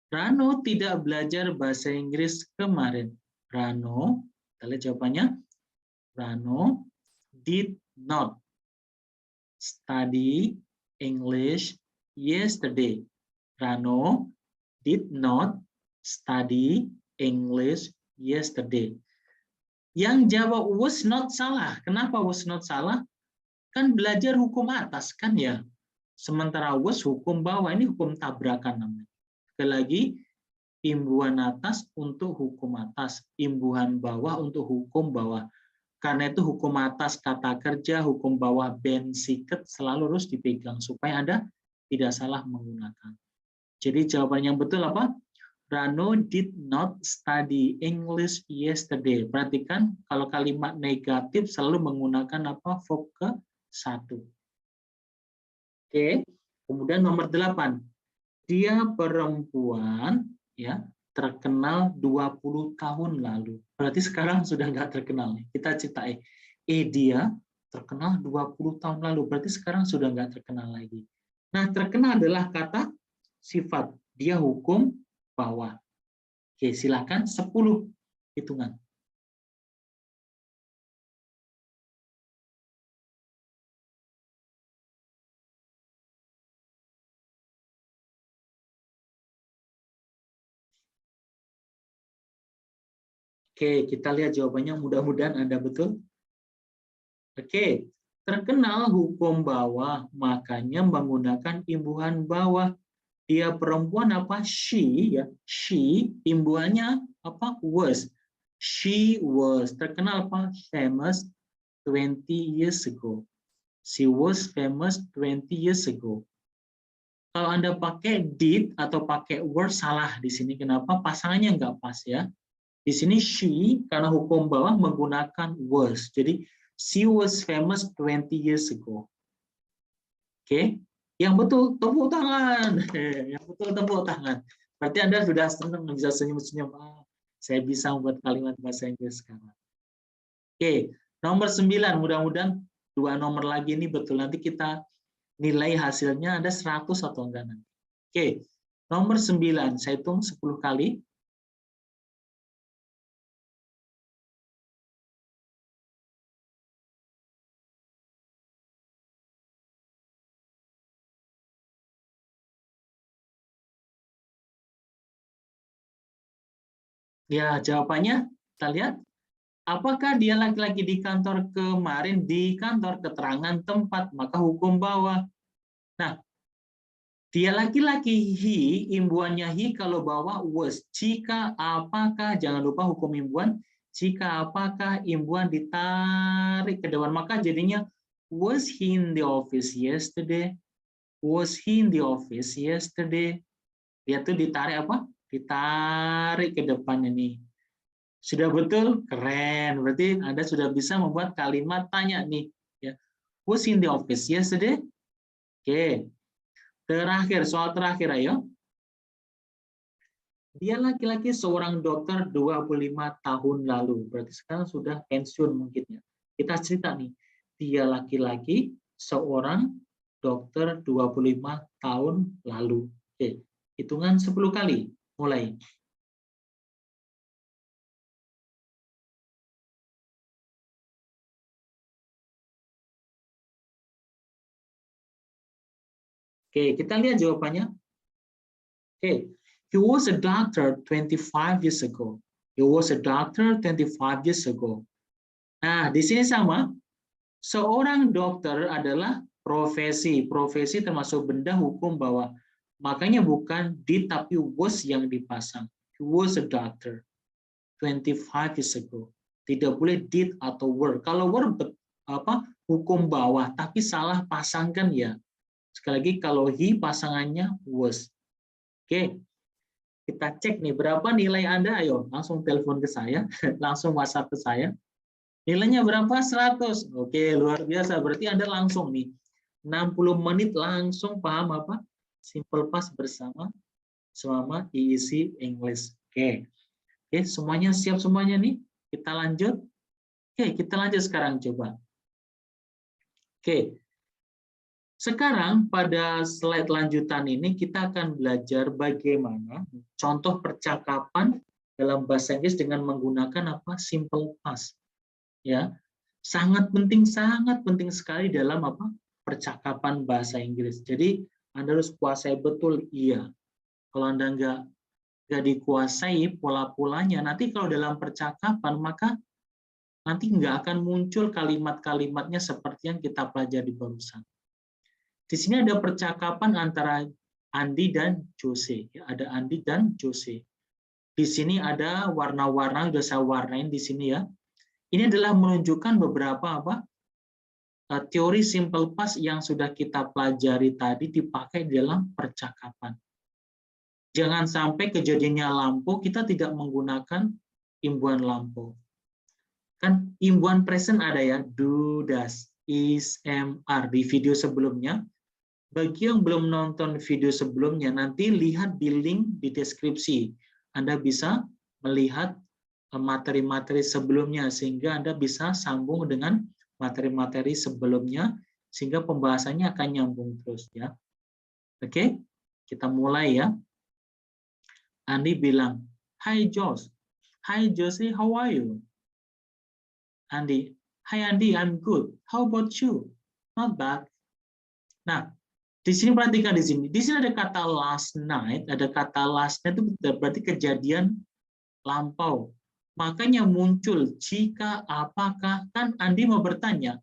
Rano tidak belajar bahasa Inggris kemarin. Rano, kita lihat jawabannya. Rano did not study English yesterday. Rano did not study English yesterday. Yang jawab was not salah. Kenapa was not salah? Kan belajar hukum atas kan ya. Sementara was hukum bawah, ini hukum tabrakan namanya. Sekali lagi, imbuhan atas untuk hukum atas, imbuhan bawah untuk hukum bawah. Karena itu hukum atas kata kerja, hukum bawah ben siket selalu harus dipegang supaya Anda tidak salah menggunakan. Jadi jawaban yang betul apa? Rano did not study English yesterday. Perhatikan kalau kalimat negatif selalu menggunakan apa? Verb ke-1. Oke. Kemudian nomor 8. Dia perempuan ya terkenal 20 tahun lalu. Berarti sekarang sudah nggak terkenal. Kita ceritain. Dia terkenal 20 tahun lalu. Berarti sekarang sudah nggak terkenal lagi. Nah, terkenal adalah kata sifat. Dia hukum bawah. Oke, silakan 10 hitungan. Oke, kita lihat jawabannya. Mudah-mudahan Anda betul. Oke, Terkenal hukum bawah, makanya menggunakan imbuhan bawah. Dia perempuan apa? She, ya. She, imbuhannya apa? Was. She was. Terkenal apa? Famous 20 years ago. She was famous 20 years ago. Kalau Anda pakai did atau pakai were, salah di sini. Kenapa? Pasangannya nggak pas, ya. Di sini she, karena hukum bawah menggunakan was. Jadi, she was famous 20 years ago. Oke, yang betul tepuk tangan. Yang betul tepuk tangan. Berarti Anda sudah senang bisa senyum-senyum. Saya bisa membuat kalimat bahasa Inggris sekarang. Oke, nomor 9. Mudah-mudahan 2 nomor lagi ini betul. Nanti kita nilai hasilnya ada 100 atau enggak nanti. Oke, nomor 9. Saya hitung 10 kali. Ya, jawabannya kita lihat. Apakah dia laki-laki di kantor kemarin? Di kantor, keterangan tempat, maka hukum bawah. Nah, dia laki-laki, he, imbuhannya he, kalau bawah was. Jika, apakah, jangan lupa hukum imbuhan. Jika, apakah, imbuhan ditarik ke depan, maka jadinya was he in the office yesterday? Was he in the office yesterday? Dia tuh ditarik apa? Ditarik ke depan ini. Sudah betul? Keren. Berarti Anda sudah bisa membuat kalimat tanya nih. Ya. Was in the office yesterday? Oke. Terakhir, soal terakhir ayo. Dia laki-laki seorang dokter 25 tahun lalu. Berarti sekarang sudah pensiun mungkin ya. Kita cerita nih. Dia laki-laki seorang dokter 25 tahun lalu. Oke. Hitungan 10 kali. Mulai. Oke, kita lihat jawabannya. Oke, he was a doctor 25 years ago. He was a doctor 25 years ago. Nah, di sini sama. Seorang dokter adalah profesi. Profesi termasuk benda hukum bawah. Makanya bukan did tapi was yang dipasang. He was a doctor 25 years ago. Tidak boleh did atau were. Kalau were hukum bawah, tapi salah pasangkan ya. Sekali lagi kalau he pasangannya was. Oke, kita cek nih berapa nilai Anda. Ayo langsung telepon ke saya, langsung WhatsApp ke saya. Nilainya berapa? 100. Oke, luar biasa. Berarti Anda langsung nih 60 menit langsung paham apa? Simple past bersama selama EEC English. Oke. Oke, semuanya siap semuanya nih? Kita lanjut. Oke, kita lanjut sekarang coba. Oke. Sekarang pada slide lanjutan ini kita akan belajar bagaimana contoh percakapan dalam bahasa Inggris dengan menggunakan apa? Simple past. Ya. Sangat penting sekali dalam apa? Percakapan bahasa Inggris. Jadi Anda harus kuasai betul iya. Kalau Anda nggak dikuasai pola-polanya, nanti kalau dalam percakapan maka nanti nggak akan muncul kalimat-kalimatnya seperti yang kita pelajari barusan. Di sini ada percakapan antara Andi dan Jose. Ada Andi dan Jose. Di sini ada warna-warna, sudah saya warnain di sini ya. Ini adalah menunjukkan beberapa teori simple past yang sudah kita pelajari tadi dipakai dalam percakapan. Jangan sampai kejadiannya lampu, kita tidak menggunakan imbuhan lampu. Kan imbuhan present ada ya, do, does, is, am, are di video sebelumnya. Bagi yang belum nonton video sebelumnya, nanti lihat di link di deskripsi. Anda bisa melihat materi-materi sebelumnya, sehingga Anda bisa sambung dengan materi-materi sebelumnya, sehingga pembahasannya akan nyambung terus ya. Oke, kita mulai ya. Andi bilang, "Hi Josh." "Hi Josie, how are you?" Andi, "Hi Andi, I'm good. How about you?" "Not bad." Nah, di sini perhatikan di sini. Di sini ada kata last night, ada kata last night itu berarti kejadian lampau. Makanya muncul jika, apakah, kan Andi mau bertanya,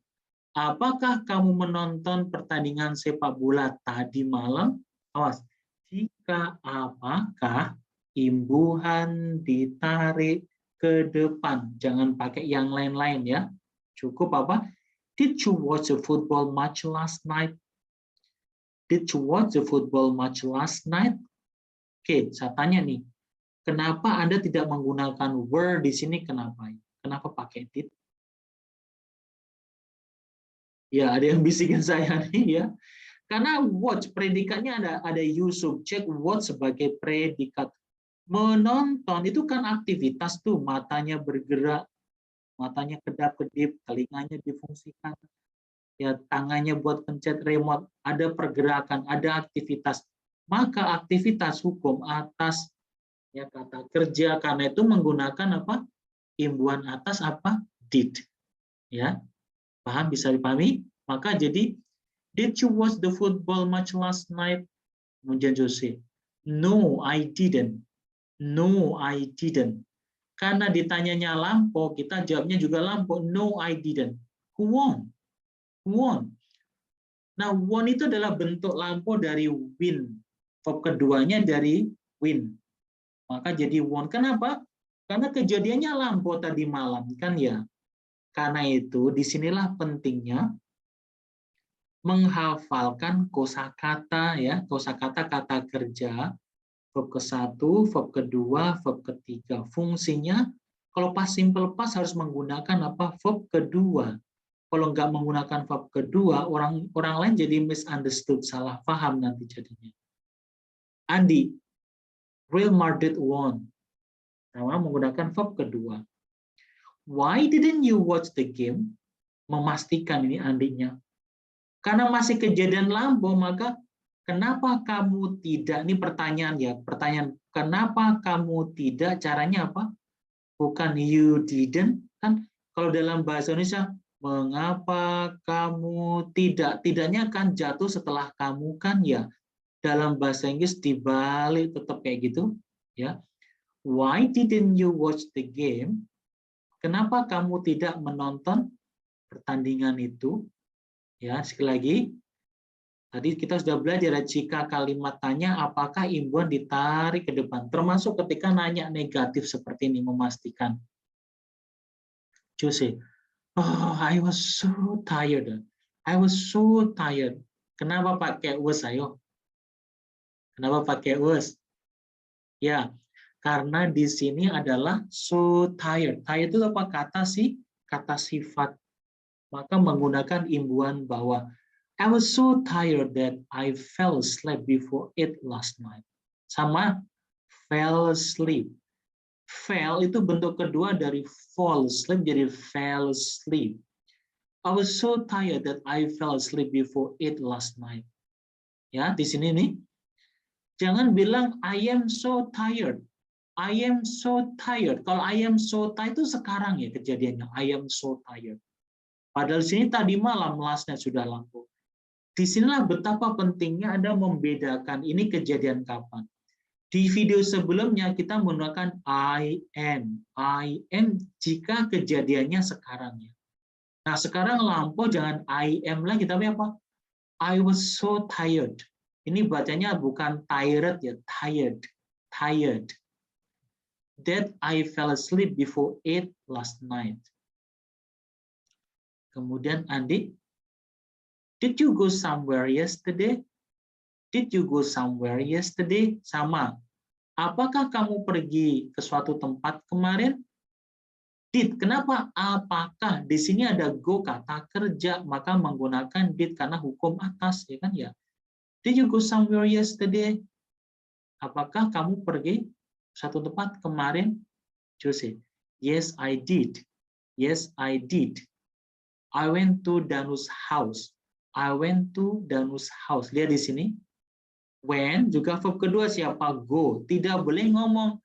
Apakah kamu menonton pertandingan sepak bola tadi malam? Awas. Jika apakah imbuhan ditarik ke depan. Jangan pakai yang lain-lain ya. Cukup apa? Did you watch the football match last night? Did you watch the football match last night? Oke, saya tanya nih. Kenapa Anda tidak menggunakan were di sini? Kenapa? Kenapa pakai did? Ya, ada yang bisikin saya nih ya. Karena watch predikatnya ada you subjek, watch sebagai predikat. Menonton itu kan aktivitas tuh, matanya bergerak, matanya kedap-kedip, telinganya difungsikan, ya tangannya buat pencet remote, ada pergerakan, ada aktivitas. Maka aktivitas hukum atas ya kata kerja karena itu menggunakan apa? Imbuhan atas apa? Did. Ya. Paham, bisa dipahami? Maka jadi did you watch the football match last night? Kemudian Jose, no, I didn't. No, I didn't. Karena ditanyanya lampau, kita jawabnya juga lampau. No, I didn't. Who won? Who won? Nah, won itu adalah bentuk lampau dari win. Verb keduanya dari win. Maka jadi won. Kenapa? Karena kejadiannya lampau tadi malam, kan ya. Karena itu, disinilah pentingnya menghafalkan kosakata ya, kosakata kata kerja, verb ke-1, verb kedua, verb ketiga. Fungsinya kalau pas simple past harus menggunakan apa? Verb kedua. Kalau nggak menggunakan verb kedua, orang lain jadi misunderstood, salah paham nanti jadinya. Andi, Real Madrid won. Nah, menggunakan verb kedua. Why didn't you watch the game? Memastikan ini Andinya. Karena masih kejadian lampau, maka kenapa kamu tidak? Ini pertanyaan ya, pertanyaan. Kenapa kamu tidak? Caranya apa? Bukan you didn't, kan? Kalau dalam bahasa Indonesia, mengapa kamu tidak? Tidaknya kan jatuh setelah kamu kan ya. Dalam bahasa Inggris dibalik tetap kayak gitu, ya. Why didn't you watch the game? Kenapa kamu tidak menonton pertandingan itu? Ya, sekali lagi, tadi kita sudah belajar jika kalimat tanya apakah imbuhan ditarik ke depan, termasuk ketika nanya negatif seperti ini, memastikan. Jose, oh, I was so tired. I was so tired. Kenapa pakai was ayo? Kenapa pakai was? Ya, karena di sini adalah so tired. Tired itu apa kata sih? Kata sifat. Maka menggunakan imbuhan bahwa I was so tired that I fell asleep before it last night. Sama fell asleep. Fell itu bentuk kedua dari fall asleep jadi fell asleep. I was so tired that I fell asleep before it last night. Ya, di sini nih. Jangan bilang I am so tired. I am so tired. Kalau I am so tired itu sekarang ya kejadiannya. I am so tired. Padahal di sini tadi malam lastnya sudah lampau. Disinilah betapa pentingnya Anda membedakan ini kejadian kapan. Di video sebelumnya kita menggunakan I am jika kejadiannya sekarang ya. Nah sekarang lampau jangan I am lagi tapi apa? I was so tired. Ini bacanya bukan tired ya, tired. That I fell asleep before 8 last night. Kemudian Andi, did you go somewhere yesterday? Did you go somewhere yesterday? Sama. Apakah kamu pergi ke suatu tempat kemarin? Did. Kenapa? Apakah? Di sini ada go kata kerja, maka menggunakan did karena hukum atas, ya kan ya. Did you go somewhere yesterday? Apakah kamu pergi ke suatu tempat kemarin? Jose. Yes, I did. Yes, I did. I went to Danu's house. I went to Danu's house. Lihat di sini. When juga verb kedua siapa? Go. Tidak boleh ngomong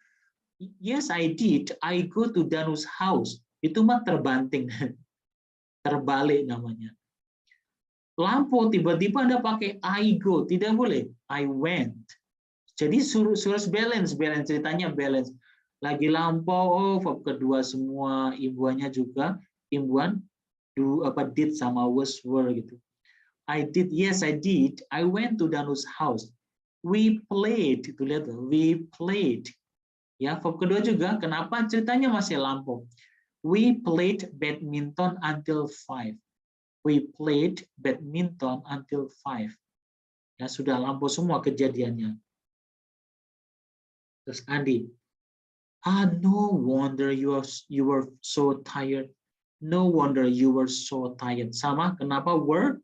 yes I did. I go to Danu's house. Itu mah terbanting. Terbalik namanya. Lampau tiba-tiba Anda pakai I go. Tidak boleh. I went. Jadi suruh balance ceritanya balance. Lagi lampau, oh verb kedua semua, imbuhannya juga imbuhan did sama was, were gitu. I did, yes I did. I went to Danu's house. We played, itu lihat, we played. Ya, verb kedua juga, kenapa ceritanya masih lampu? We played badminton until 5. We played badminton until 5. Ya, sudah lampu semua kejadiannya. Terus Andi, no wonder you were so tired. No wonder you were so tired. Sama, kenapa were?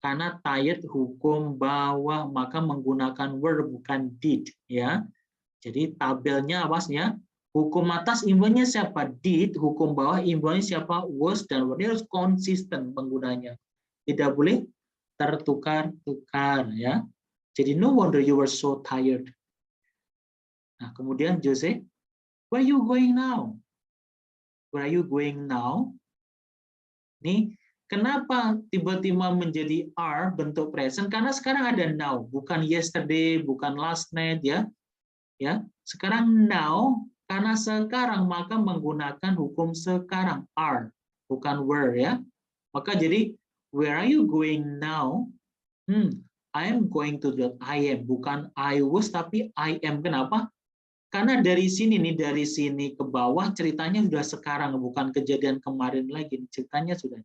Karena tired hukum bawah, maka menggunakan were bukan did, ya. Jadi tabelnya awasnya, hukum atas imbuhannya siapa? Did, hukum bawah imbuhannya siapa? Was, dan were. Ini harus konsisten penggunanya. Tidak boleh tertukar-tukar, ya. Jadi no wonder you were so tired. Nah, kemudian Jose, where are you going now? Where are you going now? Nih, kenapa tiba-tiba menjadi are bentuk present? Karena sekarang ada now, bukan yesterday, bukan last night, ya. Ya, sekarang now, karena sekarang maka menggunakan hukum sekarang are, bukan were, ya. Maka jadi where are you going now? I am going to the, I am, bukan I was tapi I am. Kenapa? Karena dari sini nih, dari sini ke bawah ceritanya sudah sekarang, bukan kejadian kemarin lagi, ceritanya sudah.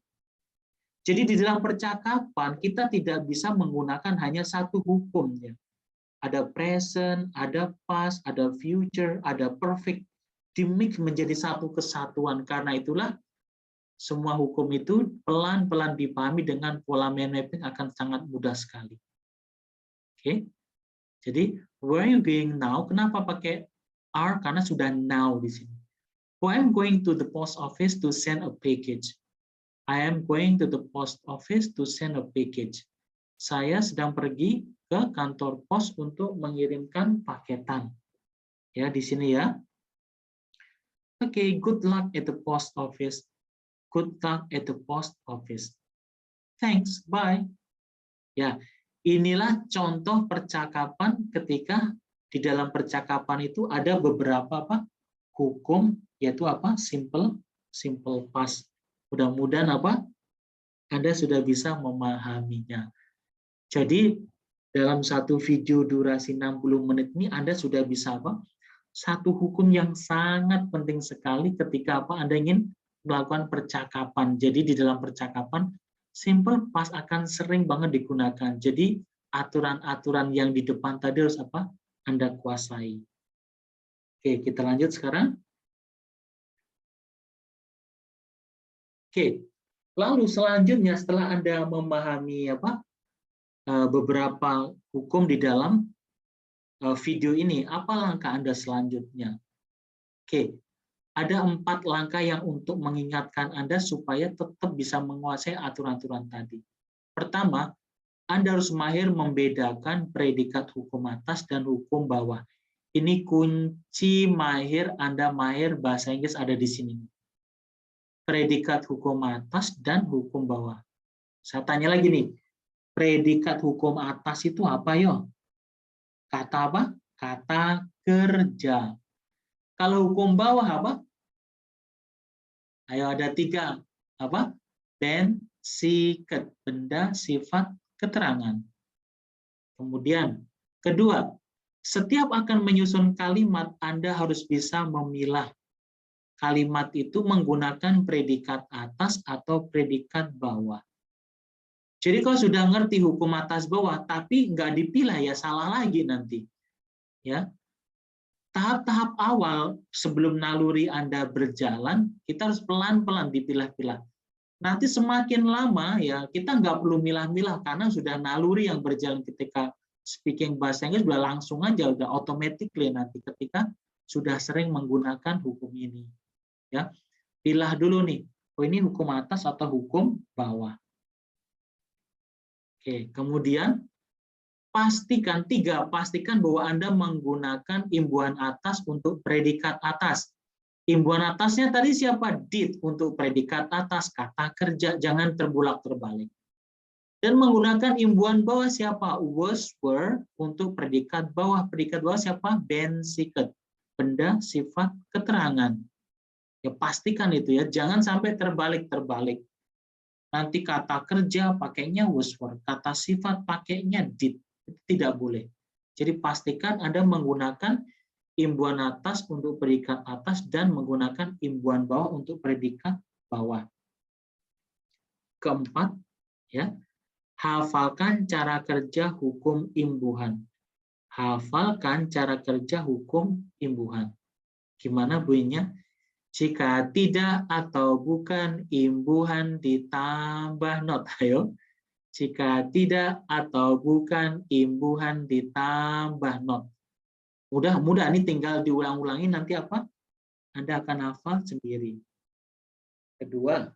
Jadi di dalam percakapan kita tidak bisa menggunakan hanya satu hukumnya. Ada present, ada past, ada future, ada perfect. Dimix menjadi satu kesatuan. Karena itulah semua hukum itu pelan-pelan dipahami dengan pola mind mapping akan sangat mudah sekali. Oke. Jadi where are you going now? Kenapa pakai are? Karena sudah now di sini. Oh, I'm going to the post office to send a package. I am going to the post office to send a package. Saya sedang pergi ke kantor pos untuk mengirimkan paketan. Ya, di sini ya. Oke, good luck at the post office. Good luck at the post office. Thanks, bye. Ya, inilah contoh percakapan ketika di dalam percakapan itu ada beberapa hukum, yaitu simple past. Mudah-mudahan Anda sudah bisa memahaminya. Jadi dalam satu video durasi 60 menit ini Anda sudah bisa satu hukum yang sangat penting sekali ketika Anda ingin melakukan percakapan. Jadi di dalam percakapan simple past akan sering banget digunakan. Jadi aturan-aturan yang di depan tadi harus Anda kuasai. Oke, kita lanjut sekarang. Oke, lalu selanjutnya setelah Anda memahami beberapa hukum di dalam video ini, apa langkah Anda selanjutnya? Oke, ada 4 langkah yang untuk mengingatkan Anda supaya tetap bisa menguasai aturan-aturan tadi. Pertama, Anda harus mahir membedakan predikat hukum atas dan hukum bawah. Ini kunci mahir Anda mahir bahasa Inggris ada di sini. Predikat hukum atas dan hukum bawah. Saya tanya lagi nih, predikat hukum atas itu apa yo? Kata apa? Kata kerja. Kalau hukum bawah apa? Ayo ada 3. Ben, siket, benda, sifat, keterangan. Kemudian, kedua, setiap akan menyusun kalimat, Anda harus bisa memilah kalimat itu menggunakan predikat atas atau predikat bawah. Jadi kalau sudah ngerti hukum atas bawah, tapi nggak dipilah ya salah lagi nanti. Ya, tahap-tahap awal sebelum naluri Anda berjalan, kita harus pelan-pelan dipilah-pilah. Nanti semakin lama ya kita nggak perlu milah-milah karena sudah naluri yang berjalan ketika speaking bahasa Inggris sudah langsung aja, udah automatically nanti ketika sudah sering menggunakan hukum ini. Ya, pilah dulu nih, oh ini hukum atas atau hukum bawah. Oke, kemudian pastikan bahwa Anda menggunakan imbuhan atas untuk predikat atas. Imbuhan atasnya tadi siapa? Did untuk predikat atas, kata kerja, jangan terbulak-terbalik. Dan menggunakan imbuhan bawah siapa? Was, were untuk predikat bawah. Predikat bawah siapa? Ben, siket, benda, sifat, keterangan. Ya pastikan itu ya, jangan sampai terbalik-terbalik. nanti kata kerja pakainya was were, kata sifat pakainya did. Tidak boleh. Jadi pastikan Anda menggunakan imbuhan atas untuk predikat atas dan menggunakan imbuhan bawah untuk predikat bawah. Keempat, ya, hafalkan cara kerja hukum imbuhan. Hafalkan cara kerja hukum imbuhan. Gimana bunyinya? Jika tidak atau bukan, imbuhan ditambah not. Ayo. Jika tidak atau bukan, imbuhan ditambah not. Mudah-mudah ini tinggal diulang-ulangi, nanti apa? Anda akan hafal sendiri. Kedua,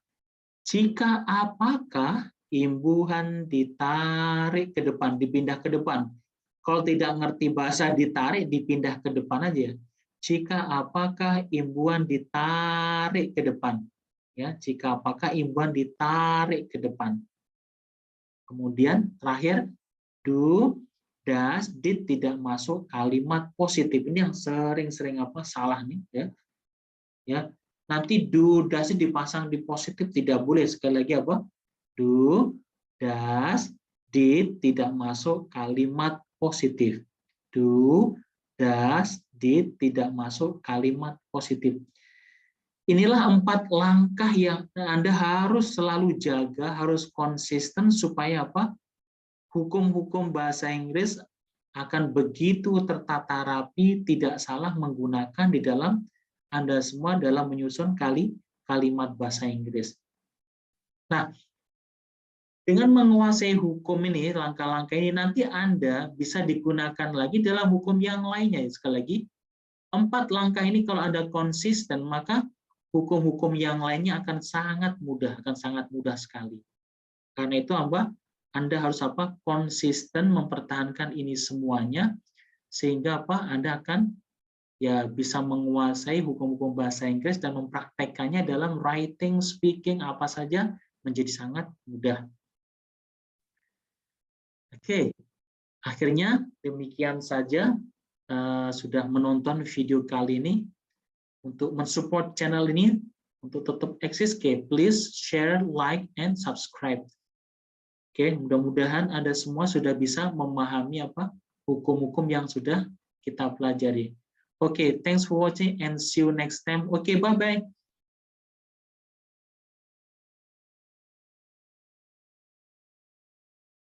jika apakah, imbuhan ditarik ke depan, dipindah ke depan. Kalau tidak ngerti bahasa ditarik, dipindah ke depan aja. Jika apakah, imbuhan ditarik ke depan. Ya, jika apakah, imbuhan ditarik ke depan. Kemudian terakhir, do, does, did tidak masuk kalimat positif. Ini yang sering-sering salah nih, ya. Ya, nanti do, does dipasang di positif tidak boleh. Sekali lagi do, does, did tidak masuk kalimat positif. Do, does, did tidak masuk kalimat positif. Inilah 4 langkah yang Anda harus selalu jaga, harus konsisten supaya hukum-hukum bahasa Inggris akan begitu tertata rapi, tidak salah menggunakan di dalam Anda semua dalam menyusun kalimat bahasa Inggris. Nah, dengan menguasai hukum ini, langkah-langkah ini, nanti Anda bisa digunakan lagi dalam hukum yang lainnya. Sekali lagi, 4 langkah ini kalau Anda konsisten, maka hukum-hukum yang lainnya akan sangat mudah sekali. Karena itu Anda harus konsisten mempertahankan ini semuanya, sehingga Anda akan bisa menguasai hukum-hukum bahasa Inggris dan mempraktekkannya dalam writing, speaking, apa saja menjadi sangat mudah. Oke, akhirnya demikian saja sudah menonton video kali ini. Untuk mensupport channel ini untuk tetap eksis, please share, like, and subscribe. Oke, mudah-mudahan Anda semua sudah bisa memahami hukum-hukum yang sudah kita pelajari. Oke, thanks for watching and see you next time. Oke, bye-bye.